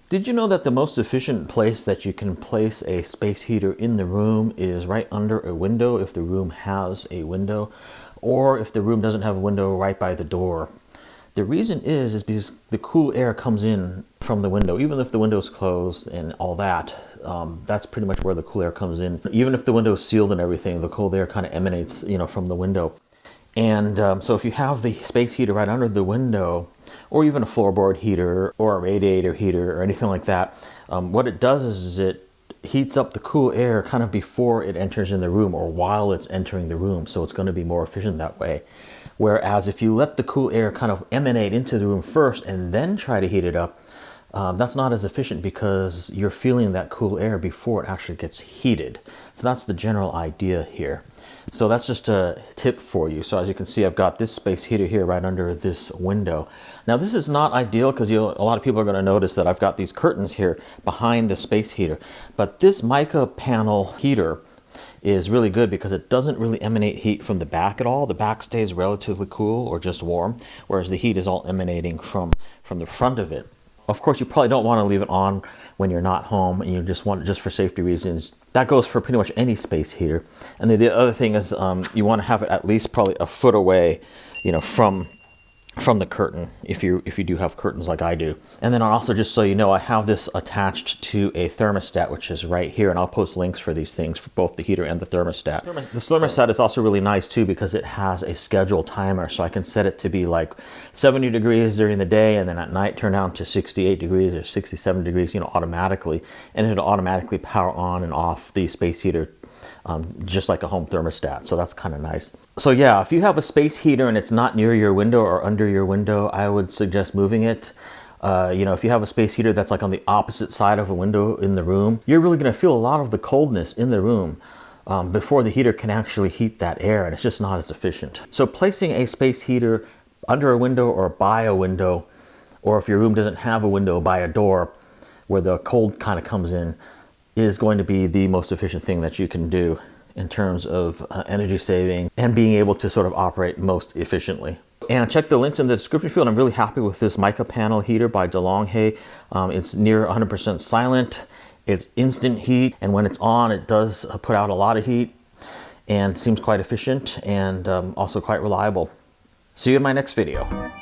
Did you know that the most efficient place that you can place a space heater in the room is right under a window if the room has a window, or if the room doesn't have a window, right by the door? The reason is because the cool air comes in from the window, even if the window is closed and all that. That's pretty much where the cool air comes in. Even if the window is sealed and everything, the cold air kind of emanates, from the window. And so if you have the space heater right under the window, or even a floorboard heater or a radiator heater or anything like that, what it does is it heats up the cool air kind of before it enters in the room or while it's entering the room. So it's going to be more efficient that way. Whereas if you let the cool air kind of emanate into the room first and then try to heat it up, that's not as efficient because you're feeling that cool air before it actually gets heated. So that's the general idea here. So that's just a tip for you. So as you can see, I've got this space heater here right under this window. Now this is not ideal because a lot of people are going to notice that I've got these curtains here behind the space heater. But this mica panel heater is really good because it doesn't really emanate heat from the back at all. The back stays relatively cool or just warm, whereas the heat is all emanating from the front of it. Of course, you probably don't want to leave it on when you're not home and you just want it just for safety reasons. That goes for pretty much any space heater. And then the other thing is you want to have it at least probably a foot away, from the curtain if you do have curtains like I do. And then also, just so you know, I have this attached to a thermostat, which is right here, and I'll post links for these things for both the heater and the thermostat. The thermostat is also really nice too because it has a scheduled timer, so I can set it to be like 70 degrees during the day and then at night turn down to 68 degrees or 67 degrees, automatically, and it'll automatically power on and off the space heater just like a home thermostat. So that's kind of nice. So yeah, if you have a space heater and it's not near your window or under your window, I would suggest moving it. If you have a space heater that's like on the opposite side of a window in the room, you're really going to feel a lot of the coldness in the room before the heater can actually heat that air, and it's just not as efficient. So placing a space heater under a window or by a window, or if your room doesn't have a window, by a door where the cold kind of comes in, is going to be the most efficient thing that you can do in terms of energy saving and being able to sort of operate most efficiently. And check the links in the description field. I'm really happy with this mica panel heater by DeLonghi. It's near 100% silent. It's instant heat, and when it's on, it does put out a lot of heat and seems quite efficient and also quite reliable. See you in my next video.